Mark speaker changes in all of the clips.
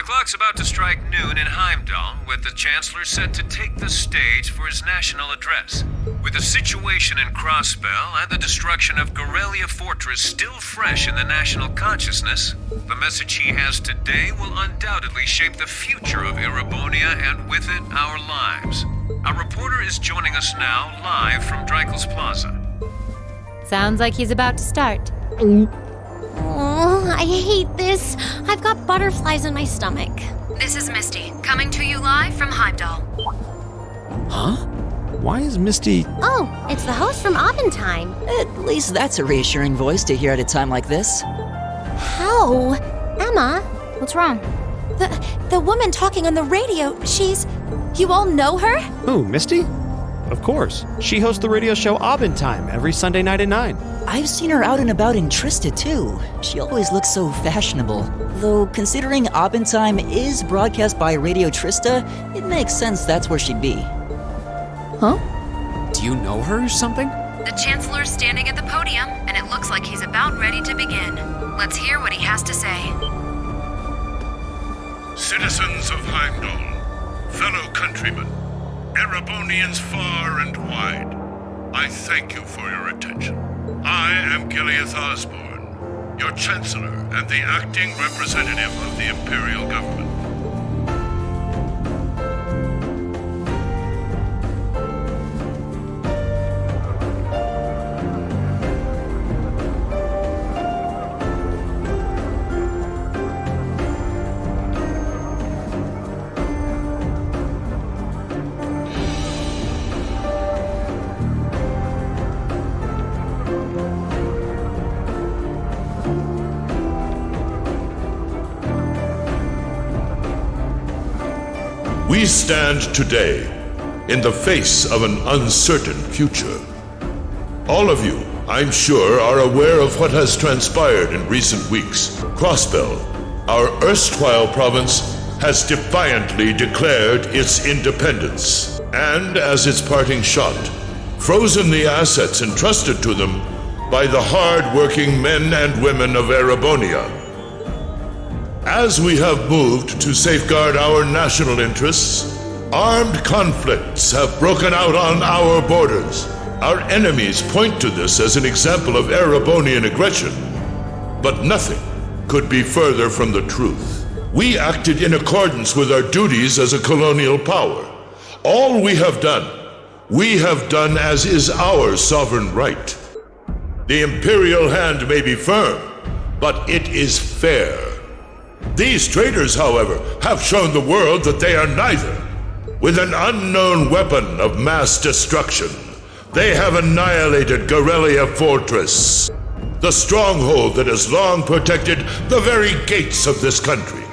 Speaker 1: The clock's about to strike noon in Heimdall, with the Chancellor set to take the stage for his national address. With the situation in Crossbell and the destruction of Gorelia Fortress still fresh in the national consciousness, the message he has today will undoubtedly shape the future of Erebonia and with it, our lives. Our reporter is joining us now live from Dreikel's Plaza.
Speaker 2: Sounds like he's about to start.
Speaker 3: Oh, I hate this. I've got butterflies in my stomach.
Speaker 4: This is Misty, coming to you live from Heimdall.
Speaker 5: Huh? Why is Misty...
Speaker 3: Oh, it's the host from Abendheim.
Speaker 6: At least that's a reassuring voice to hear at a time like this.
Speaker 3: How? Emma?
Speaker 2: What's wrong?
Speaker 7: The woman talking on the radio, she's... You all know her?
Speaker 5: Oh, Misty? Of course. She hosts the radio show Abendheim every Sunday night at 9.
Speaker 6: I've seen her out and about in Trista, too. She always looks so fashionable. Though, considering Abendheim is broadcast by Radio Trista, it makes sense that's where she'd be.
Speaker 7: Huh?
Speaker 8: Do you know her or something?
Speaker 4: The Chancellor's standing at the podium, and it looks like he's about ready to begin. Let's hear what he has to say.
Speaker 9: Citizens of Heimdall, fellow countrymen, Erebonians far and wide, I thank you for your attention. I am Gileath Osborne, your Chancellor and the acting representative of the Imperial Government. We stand today in the face of an uncertain future. All of you, I'm sure, are aware of what has transpired in recent weeks. Crossbell, our erstwhile province, has defiantly declared its independence, and as its parting shot, frozen the assets entrusted to them by the hard-working men and women of Erebonia. As we have moved to safeguard our national interests, armed conflicts have broken out on our borders. Our enemies point to this as an example of Erebonian aggression, but nothing could be further from the truth. We acted in accordance with our duties as a colonial power. All we have done as is our sovereign right. The imperial hand may be firm, but it is fair. These traitors, however, have shown the world that they are neither. With an unknown weapon of mass destruction, they have annihilated Gorelia Fortress, the stronghold that has long protected the very gates of this country.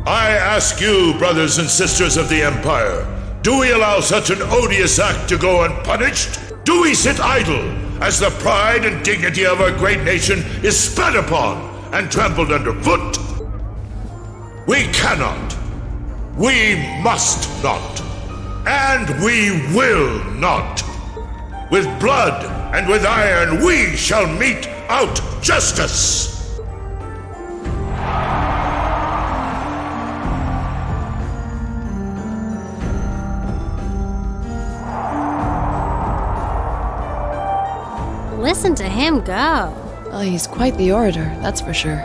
Speaker 9: I ask you, brothers and sisters of the Empire, do we allow such an odious act to go unpunished? Do we sit idle as the pride and dignity of our great nation is spat upon and trampled underfoot? We cannot, we must not, and we will not. With blood and with iron we shall mete out justice.
Speaker 3: Listen to him go.
Speaker 7: Oh, he's quite the orator, that's for sure.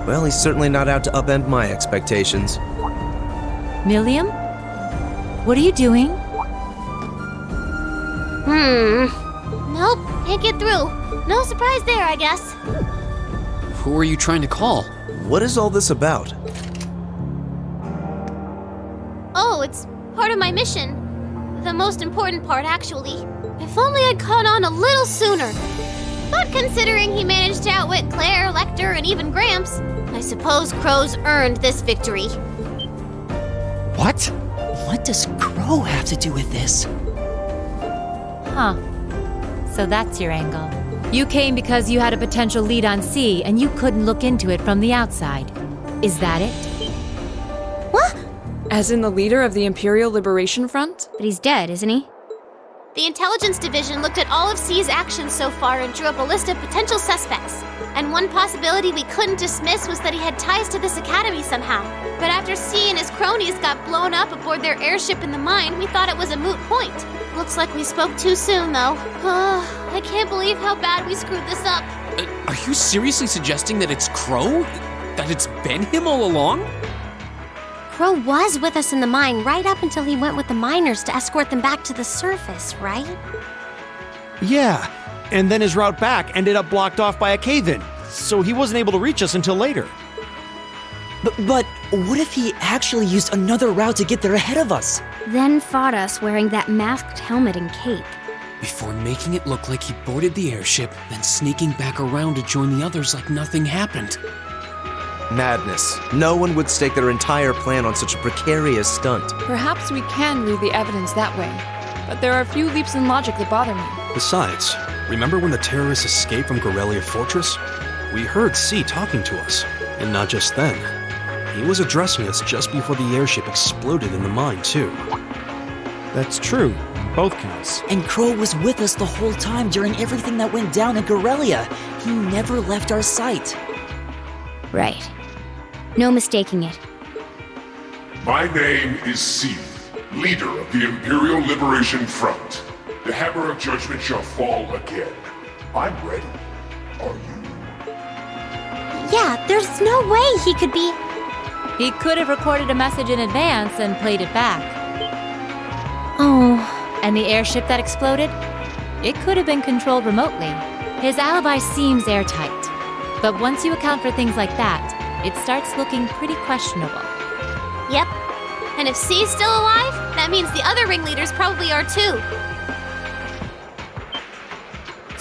Speaker 10: Well, he's certainly not out to upend my expectations.
Speaker 2: Milliam? What are you doing?
Speaker 3: Nope, can't get through. No surprise there, I guess.
Speaker 8: Who are you trying to call?
Speaker 10: What is all this about?
Speaker 3: Oh, it's part of my mission. The most important part, actually. If only I'd caught on a little sooner. But considering he managed to outwit Claire, Lecter, and even Gramps, I suppose Crow's earned this victory.
Speaker 5: What?
Speaker 6: What does Crow have to do with this?
Speaker 2: Huh. So that's your angle. You came because you had a potential lead on C, and you couldn't look into it from the outside. Is that it?
Speaker 7: What? As in the leader of the Imperial Liberation Front?
Speaker 2: But he's dead, isn't he?
Speaker 3: The Intelligence Division looked at all of C's actions so far and drew up a list of potential suspects. And one possibility we couldn't dismiss was that he had ties to this academy somehow. But after C and his cronies got blown up aboard their airship in the mine, we thought it was a moot point. Looks like we spoke too soon, though. I can't believe how bad we screwed this up.
Speaker 8: Are you seriously suggesting that it's Crow? That it's been him all along?
Speaker 11: Crow was with us in the mine right up until he went with the miners to escort them back to the surface, right?
Speaker 5: Yeah, and then his route back ended up blocked off by a cave-in, so he wasn't able to reach us until later.
Speaker 6: But what if he actually used another route to get there ahead of us?
Speaker 11: Then fought us wearing that masked helmet and cape.
Speaker 8: Before making it look like he boarded the airship, then sneaking back around to join the others like nothing happened.
Speaker 10: Madness. No one would stake their entire plan on such a precarious stunt.
Speaker 12: Perhaps we can read the evidence that way, but there are a few leaps in logic that bother me.
Speaker 13: Besides, remember when the terrorists escaped from Gorelia Fortress? We heard C talking to us, and not just then. He was addressing us just before the airship exploded in the mine, too.
Speaker 5: That's true. Both counts.
Speaker 6: And Crow was with us the whole time during everything that went down in Gorelia. He never left our sight.
Speaker 11: Right. No mistaking it.
Speaker 14: My name is C, leader of the Imperial Liberation Front. The hammer of judgment shall fall again. I'm ready. Are you?
Speaker 11: Yeah, there's no way he could be...
Speaker 2: He could have recorded a message in advance and played it back.
Speaker 11: Oh.
Speaker 2: And the airship that exploded? It could have been controlled remotely. His alibi seems airtight. But once you account for things like that, it starts looking pretty questionable.
Speaker 3: Yep. And if C's still alive, that means the other ringleaders probably are too.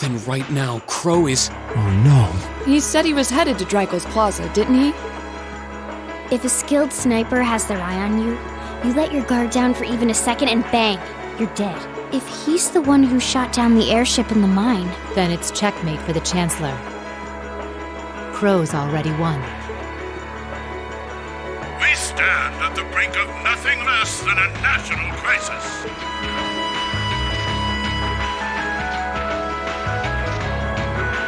Speaker 8: Then right now, Crow is...
Speaker 5: Oh no.
Speaker 12: He said he was headed to Dryko's Plaza, didn't he?
Speaker 11: If a skilled sniper has their eye on you, you let your guard down for even a second and bang, you're dead. If he's the one who shot down the airship in the mine...
Speaker 2: Then it's checkmate for the Chancellor. Crow's already won.
Speaker 15: We stand at the brink of nothing less than a national crisis.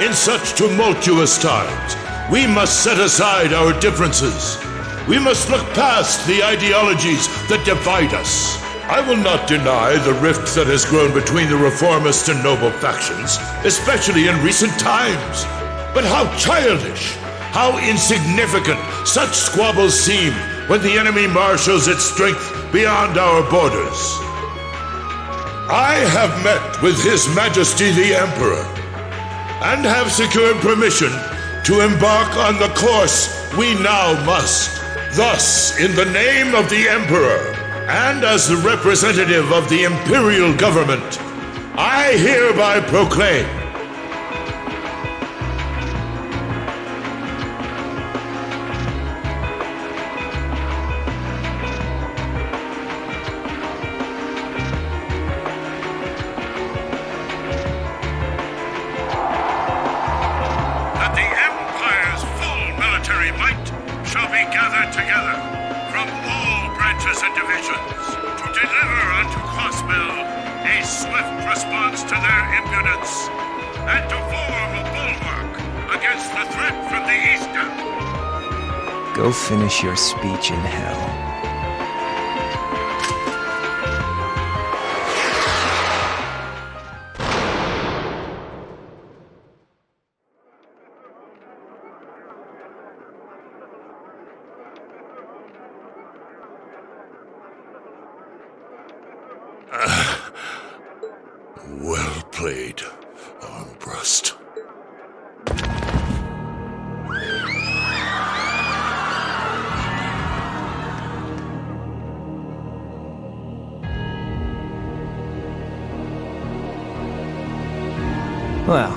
Speaker 9: In such tumultuous times, we must set aside our differences. We must look past the ideologies that divide us. I will not deny the rift that has grown between the reformist and noble factions, especially in recent times. But how childish, how insignificant such squabbles seem when the enemy marshals its strength beyond our borders. I have met with His Majesty the Emperor, and have secured permission to embark on the course we now must. Thus, in the name of the Emperor, and as the representative of the Imperial Government, I hereby proclaim
Speaker 15: that the Empire's full military might shall be gathered together from all branches and divisions to deliver unto Crossbell a swift response to their impudence and to form a bulwark against the threat from the eastern.
Speaker 16: Go finish your speech in hell.
Speaker 9: Well played, Armbrust.
Speaker 16: Well,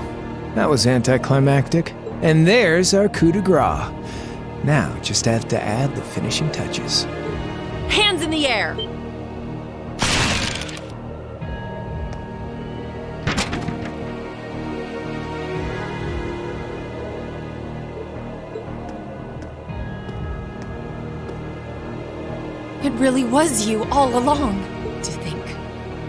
Speaker 16: that was anticlimactic. And there's our coup de grace. Now, just have to add the finishing touches.
Speaker 12: Hands in the air! It really was you all along, to think.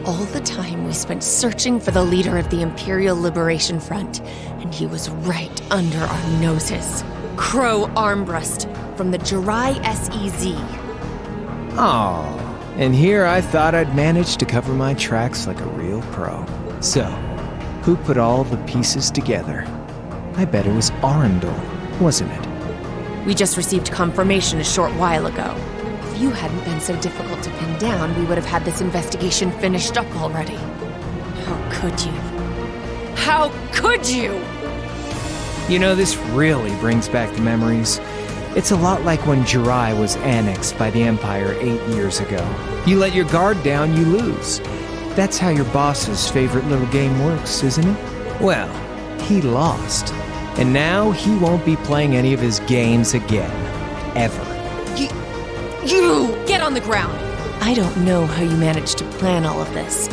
Speaker 17: All the time we spent searching for the leader of the Imperial Liberation Front, and he was right under our noses. Crow Armbrust from the Jirai SEZ.
Speaker 16: Oh, and here I thought I'd managed to cover my tracks like a real pro. So, who put all the pieces together? I bet it was Arundel, wasn't it?
Speaker 17: We just received confirmation a short while ago. If you hadn't been so difficult to pin down, we would have had this investigation finished up already. How could you? How could you?
Speaker 16: You know, this really brings back the memories. It's a lot like when Jirai was annexed by the Empire 8 years ago. You let your guard down, you lose. That's how your boss's favorite little game works, isn't it? Well, he lost. And now he won't be playing any of his games again. Ever.
Speaker 17: You! Get on the ground! I don't know how you managed to plan all of this,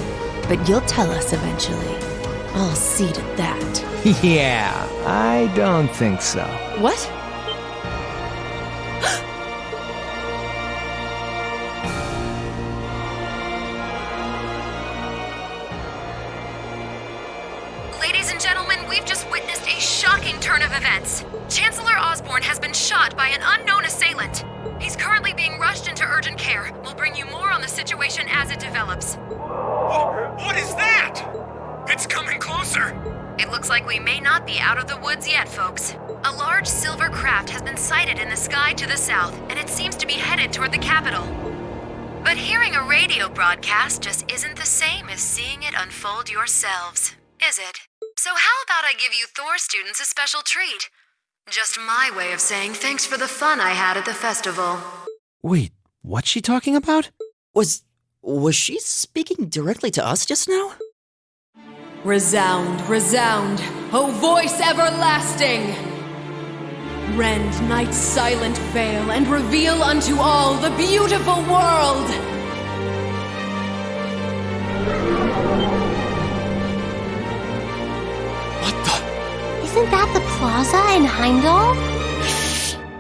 Speaker 17: but you'll tell us eventually. I'll see to that.
Speaker 16: Yeah, I don't think so.
Speaker 17: What?
Speaker 4: Ladies and gentlemen, we've just witnessed a shocking turn of events. Chancellor Osborne has been shot by an unknown assailant. He's currently being rushed into urgent care. We'll bring you more on the situation as it develops.
Speaker 15: What is that? It's coming closer.
Speaker 4: It looks like we may not be out of the woods yet, folks. A large silver craft has been sighted in the sky to the south, and it seems to be headed toward the capital. But hearing a radio broadcast just isn't the same as seeing it unfold yourselves, is it? So how about I give you Thor students a special treat? Just my way of saying thanks for the fun I had at the festival.
Speaker 5: Wait, what's she talking about?
Speaker 6: Was she speaking directly to us just now?
Speaker 17: Resound, resound, O voice everlasting! Rend night's silent veil and reveal unto all the beautiful world!
Speaker 3: Isn't that the plaza in Heimdall?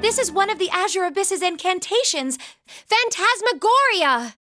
Speaker 7: This is one of the Azure Abyss's incantations, Phantasmagoria!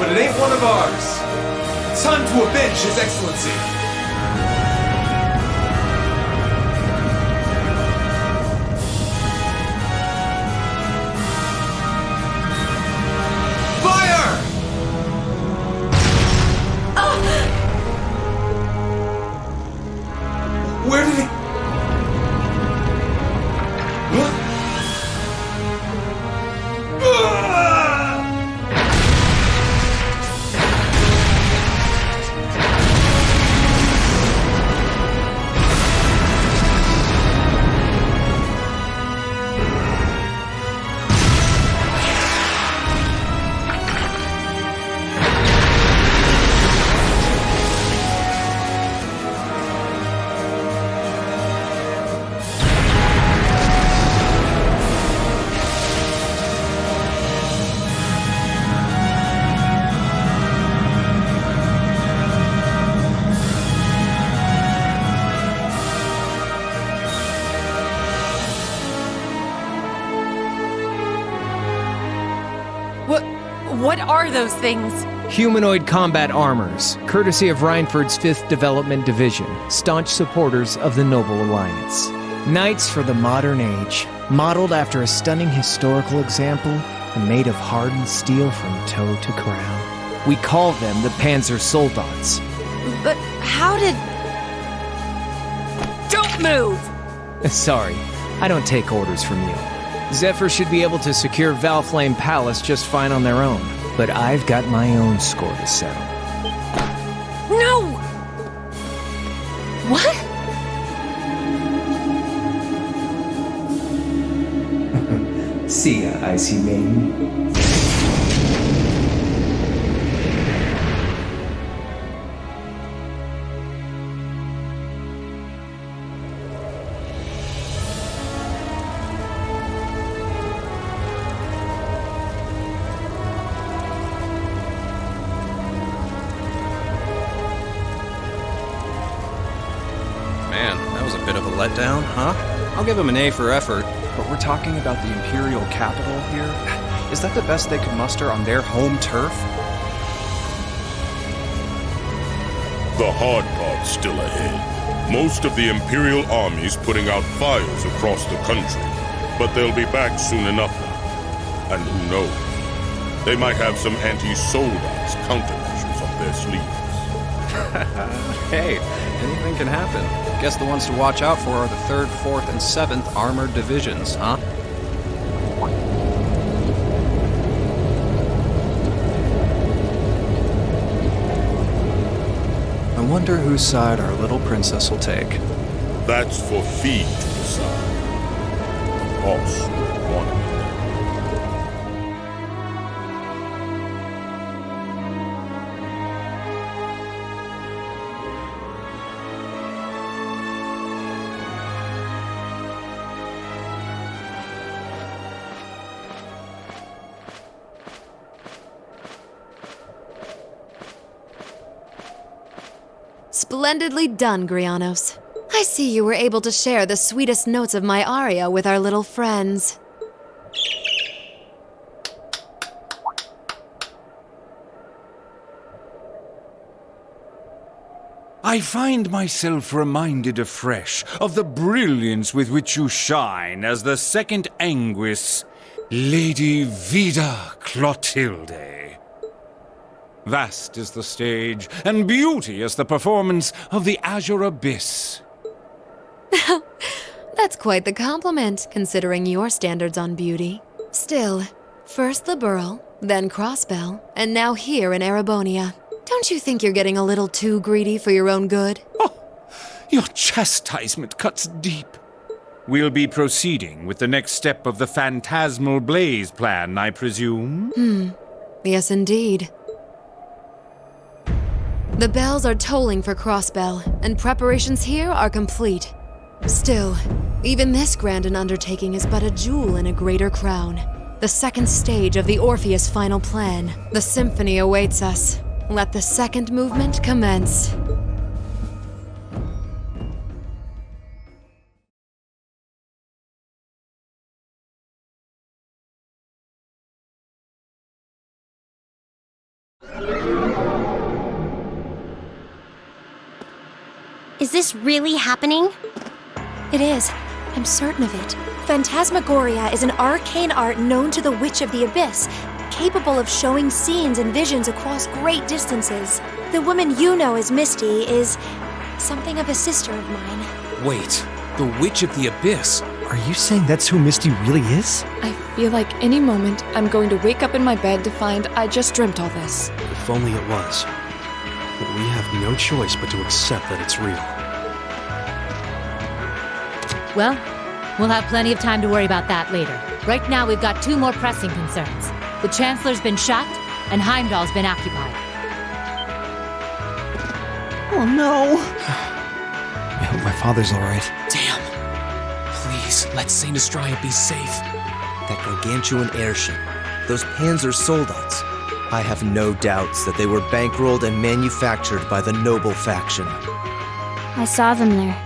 Speaker 18: but it ain't one of ours. It's time to avenge His Excellency. Fire! Where did he...
Speaker 17: What are those things?
Speaker 16: Humanoid combat armors, courtesy of Reinford's 5th Development Division, staunch supporters of the Noble Alliance. Knights for the modern age, modeled after a stunning historical example and made of hardened steel from toe to crown. We call them the Panzer Soldats.
Speaker 17: But how did... Don't move!
Speaker 16: Sorry, I don't take orders from you. Zephyr should be able to secure Valflame Palace just fine on their own, but I've got my own score to settle.
Speaker 17: No! What?
Speaker 16: See ya, Icy Maiden.
Speaker 19: Letdown, huh? I'll give him an A for effort. But we're talking about the Imperial capital here? Is that the best they could muster on their home turf?
Speaker 9: The hard part's still ahead. Most of the Imperial army's putting out fires across the country, but they'll be back soon enough now. And who knows? They might have some anti-Soldats countermeasures up their sleeves.
Speaker 19: Hey, anything can happen. Guess the ones to watch out for are the 3rd, 4th, and 7th Armored Divisions, huh? I wonder whose side our little princess will take.
Speaker 9: That's for Fi to decide. The boss will want it.
Speaker 4: Splendidly done, Grianos. I see you were able to share the sweetest notes of my aria with our little friends.
Speaker 20: I find myself reminded afresh of the brilliance with which you shine as the second Anguis, Lady Vida Clotilde. Vast is the stage, and beauteous the performance of the Azure Abyss.
Speaker 4: That's quite the compliment, considering your standards on beauty. Still, first the Burl, then Crossbell, and now here in Erebonia. Don't you think you're getting a little too greedy for your own good?
Speaker 20: Oh, your chastisement cuts deep. We'll be proceeding with the next step of the Phantasmal Blaze plan, I presume?
Speaker 4: Yes, indeed. The bells are tolling for Crossbell, and preparations here are complete. Still, even this grand an undertaking is but a jewel in a greater crown. The second stage of the Orpheus final plan. The symphony awaits us. Let the second movement commence.
Speaker 11: Is this really happening?
Speaker 7: It is. I'm certain of it. Phantasmagoria is an arcane art known to the Witch of the Abyss, capable of showing scenes and visions across great distances. The woman you know as Misty is something of a sister of mine.
Speaker 8: Wait, the Witch of the Abyss?
Speaker 16: Are you saying that's who Misty really is?
Speaker 12: I feel like any moment I'm going to wake up in my bed to find I just dreamt all this.
Speaker 13: If only it was. But we have no choice but to accept that it's real.
Speaker 2: Well, we'll have plenty of time to worry about that later. Right now, we've got two more pressing concerns. The Chancellor's been shot, and Heimdall's been occupied.
Speaker 16: Oh no! I hope my father's alright.
Speaker 8: Damn. Please, let Saint Astraea be safe.
Speaker 10: That gargantuan airship, those Panzer Soldats. I have no doubts that they were bankrolled and manufactured by the noble faction.
Speaker 11: I saw them there.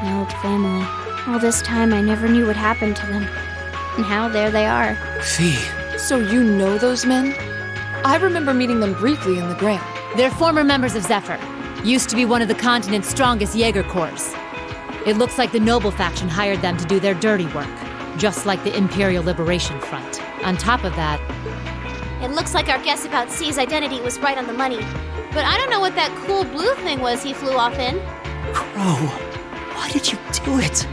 Speaker 11: My old family. All this time I never knew what happened to them. And now there they are.
Speaker 8: Fee.
Speaker 12: So you know those men? I remember meeting them briefly in the Gram.
Speaker 2: They're former members of Zephyr. Used to be one of the continent's strongest Jaeger Corps. It looks like the Noble faction hired them to do their dirty work, just like the Imperial Liberation Front. On top of that...
Speaker 3: It looks like our guess about C's identity was right on the money. But I don't know what that cool blue thing was he flew off in.
Speaker 16: Crow, why did you do it?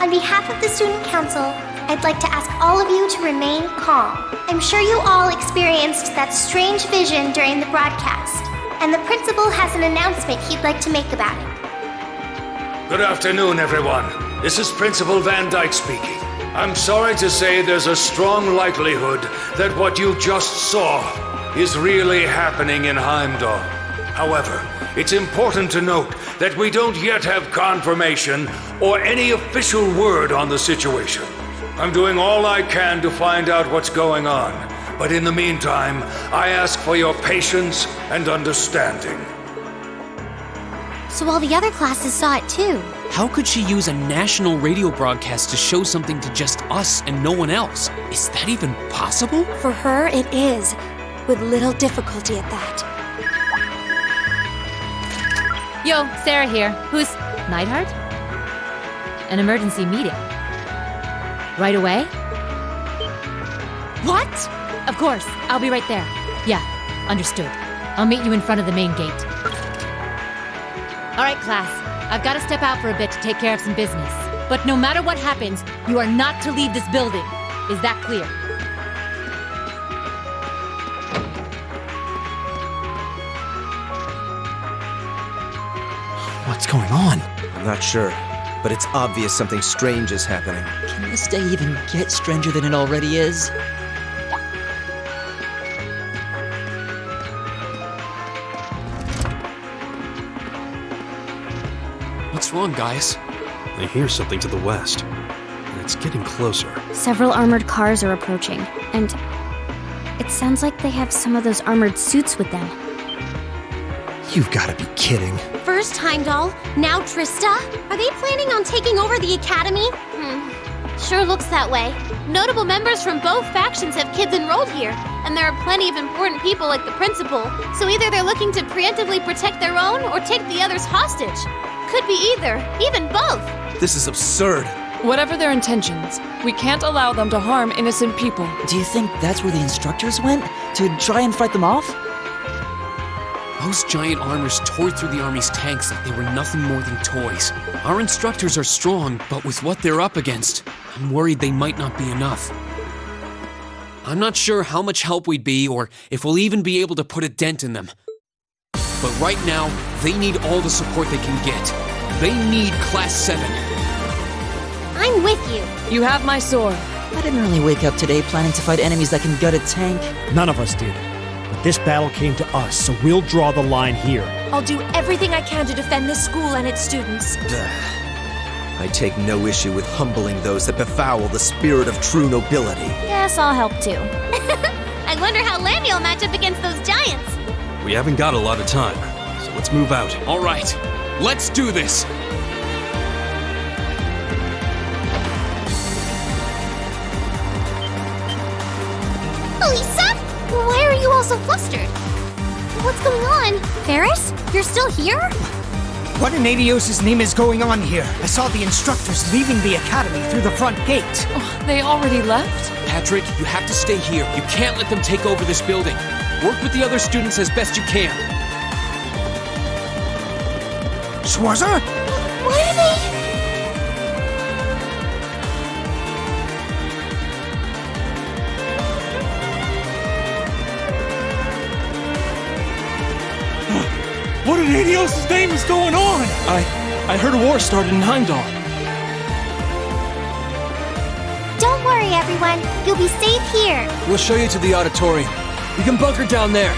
Speaker 11: On behalf of the Student Council, I'd like to ask all of you to remain calm. I'm sure you all experienced that strange vision during the broadcast, and the principal has an announcement he'd like to make about it.
Speaker 15: Good afternoon, everyone. This is Principal Van Dyke speaking. I'm sorry to say there's a strong likelihood that what you just saw is really happening in Heimdall. However, it's important to note that we don't yet have confirmation or any official word on the situation. I'm doing all I can to find out what's going on, but in the meantime, I ask for your patience and understanding.
Speaker 11: So all the other classes saw it too.
Speaker 8: How could she use a national radio broadcast to show something to just us and no one else? Is that even possible?
Speaker 7: For her, it is. With little difficulty at that.
Speaker 2: Yo, Sarah here. Who's... Neidhart? An emergency meeting. Right away? What? Of course, I'll be right there. Yeah, understood. I'll meet you in front of the main gate. All right, class. I've got to step out for a bit to take care of some business. But no matter what happens, you are not to leave this building. Is that clear?
Speaker 16: What's going on?
Speaker 10: I'm not sure, but it's obvious something strange is happening.
Speaker 6: Can this day even get stranger than it already is?
Speaker 8: What's wrong, guys?
Speaker 13: I hear something to the west, and it's getting closer.
Speaker 11: Several armored cars are approaching, and it sounds like they have some of those armored suits with them.
Speaker 16: You've got to be kidding.
Speaker 11: First Heimdall, now Trista?
Speaker 3: Are they planning on taking over the academy? Sure looks that way. Notable members from both factions have kids enrolled here, and there are plenty of important people like the principal, so either they're looking to preemptively protect their own or take the others hostage. Could be either, even both.
Speaker 10: This is absurd.
Speaker 12: Whatever their intentions, we can't allow them to harm innocent people.
Speaker 6: Do you think that's where the instructors went? To try and fight them off?
Speaker 8: Those giant armors tore through the army's tanks like they were nothing more than toys. Our instructors are strong, but with what they're up against, I'm worried they might not be enough. I'm not sure how much help we'd be or if we'll even be able to put a dent in them. But right now, they need all the support they can get. They need Class 7.
Speaker 11: I'm with you.
Speaker 12: You have my sword.
Speaker 6: I didn't really wake up today planning to fight enemies that can gut a tank.
Speaker 5: None of us did. But this battle came to us, so we'll draw the line here.
Speaker 7: I'll do everything I can to defend this school and its students.
Speaker 10: I take no issue with humbling those that befoul the spirit of true nobility.
Speaker 11: Yes, I'll help too.
Speaker 3: I wonder how Lammy will match up against those giants.
Speaker 13: We haven't got a lot of time, so let's move out.
Speaker 8: All right, let's do this.
Speaker 3: Elisa? Why are you all so flustered? What's going on? Ferris? You're still here?
Speaker 21: What in Adios' name is going on here? I saw the instructors leaving the academy through the front gate.
Speaker 12: Oh, they already left?
Speaker 8: Patrick, you have to stay here. You can't let them take over this building. Work with the other students as best you can.
Speaker 21: Schwarzer?
Speaker 3: Why are they...
Speaker 18: What in Adios' name is going on?
Speaker 13: I heard a war started in Heimdall.
Speaker 11: Don't worry, everyone. You'll be safe here.
Speaker 10: We'll show you to the auditorium. You can bunker down there.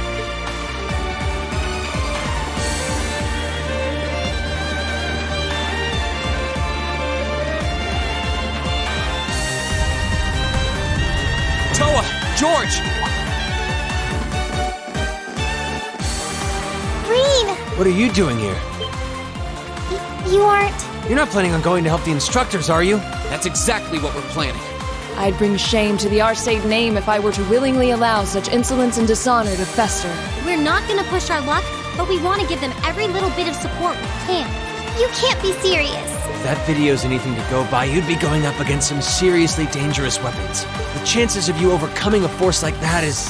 Speaker 8: Toa! George!
Speaker 11: Green!
Speaker 10: What are you doing here?
Speaker 11: You aren't...
Speaker 10: You're not planning on going to help the instructors, are you?
Speaker 8: That's exactly what we're planning.
Speaker 12: I'd bring shame to the Arcade name if I were to willingly allow such insolence and dishonor to fester.
Speaker 3: We're not gonna push our luck, but we want to give them every little bit of support we can.
Speaker 11: You can't be serious.
Speaker 10: If that video's anything to go by, you'd be going up against some seriously dangerous weapons. The chances of you overcoming a force like that is...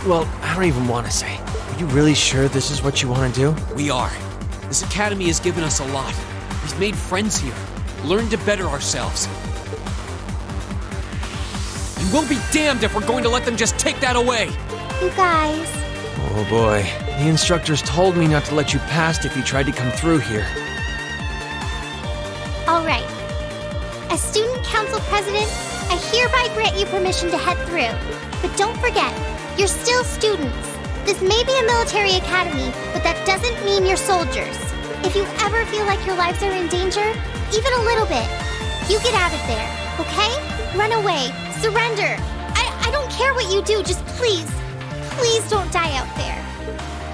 Speaker 10: Well, I don't even want to say. Are you really sure this is what you want to do?
Speaker 8: We are. This academy has given us a lot. We've made friends here, learned to better ourselves. And we'll be damned if we're going to let them just take that away!
Speaker 11: You guys...
Speaker 10: Oh boy. The instructors told me not to let you past if you tried to come through here.
Speaker 11: All right. As student council president, I hereby grant you permission to head through. But don't forget, you're still students. This may be a military academy, but that doesn't mean you're soldiers. If you ever feel like your lives are in danger, even a little bit, you get out of there, okay? Run away. Surrender. I don't care what you do, just please don't die out there.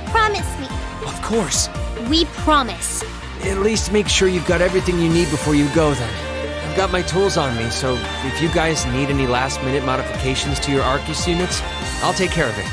Speaker 11: Promise me.
Speaker 10: Of course.
Speaker 3: We promise.
Speaker 10: At least make sure you've got everything you need before you go then. I've got my tools on me, so if you guys need any last-minute modifications to your Arcus units, I'll take care of it.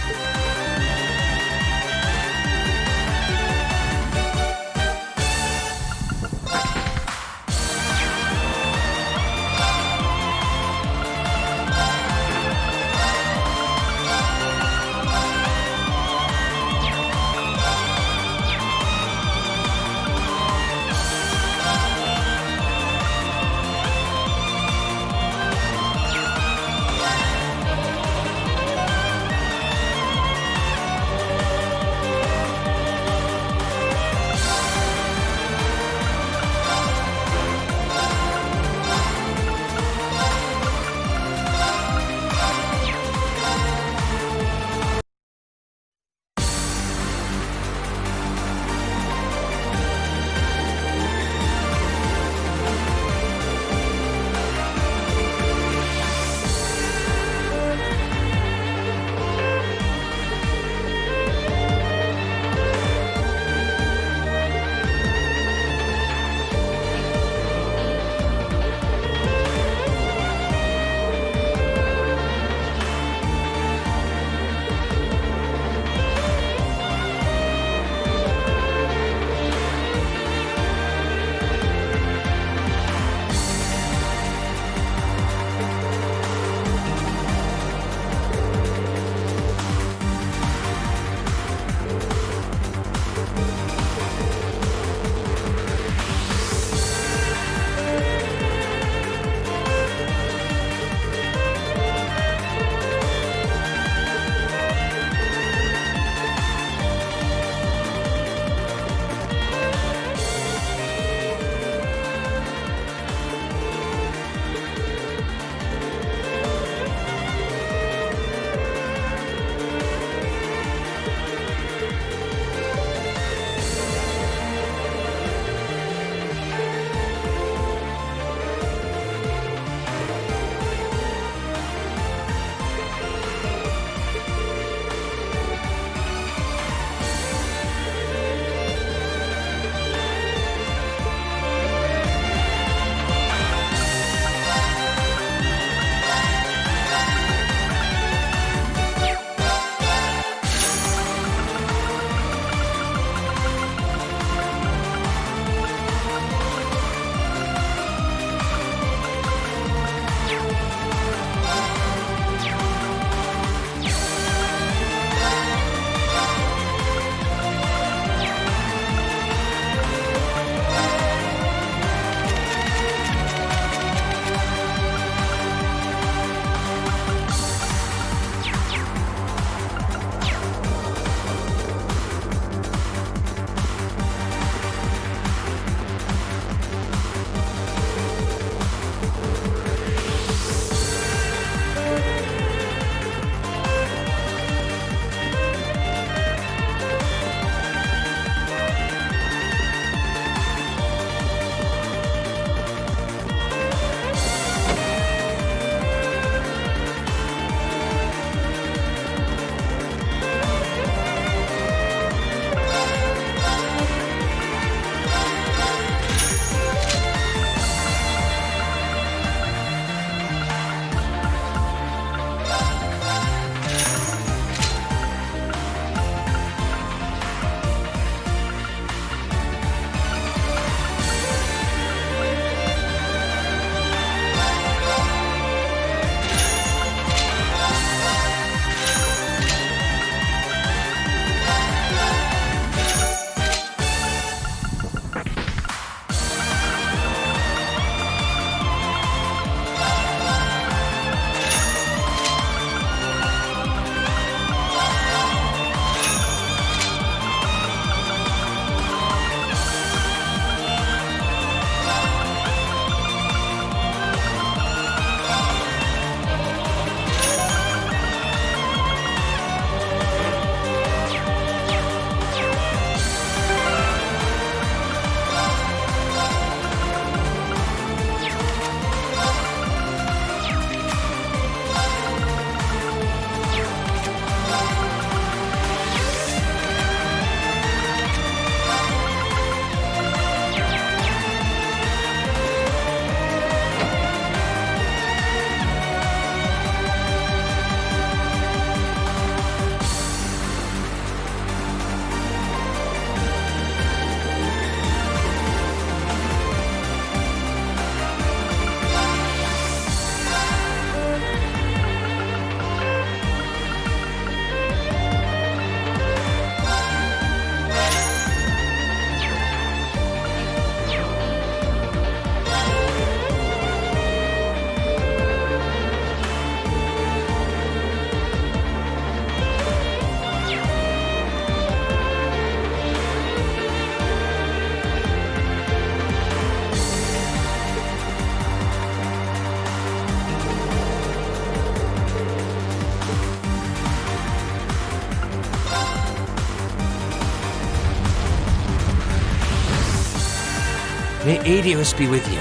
Speaker 10: May Adios be with you.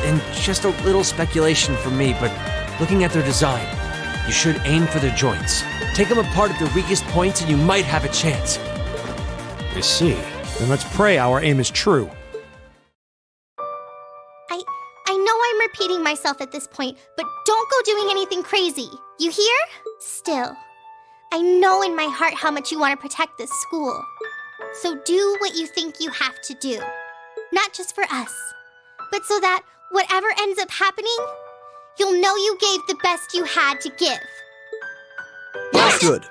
Speaker 10: And just a little speculation from me, but looking at their design, you should aim for their joints. Take them apart at their weakest points and you might have a chance.
Speaker 13: I see.
Speaker 5: Then let's pray our aim is true.
Speaker 11: I know I'm repeating myself at this point, but don't go doing anything crazy. You hear? Still, I know in my heart how much you want to protect this school. So do what you think you have to do. Not just for us, but so that whatever ends up happening, you'll know you gave the best you had to give.
Speaker 13: That's good.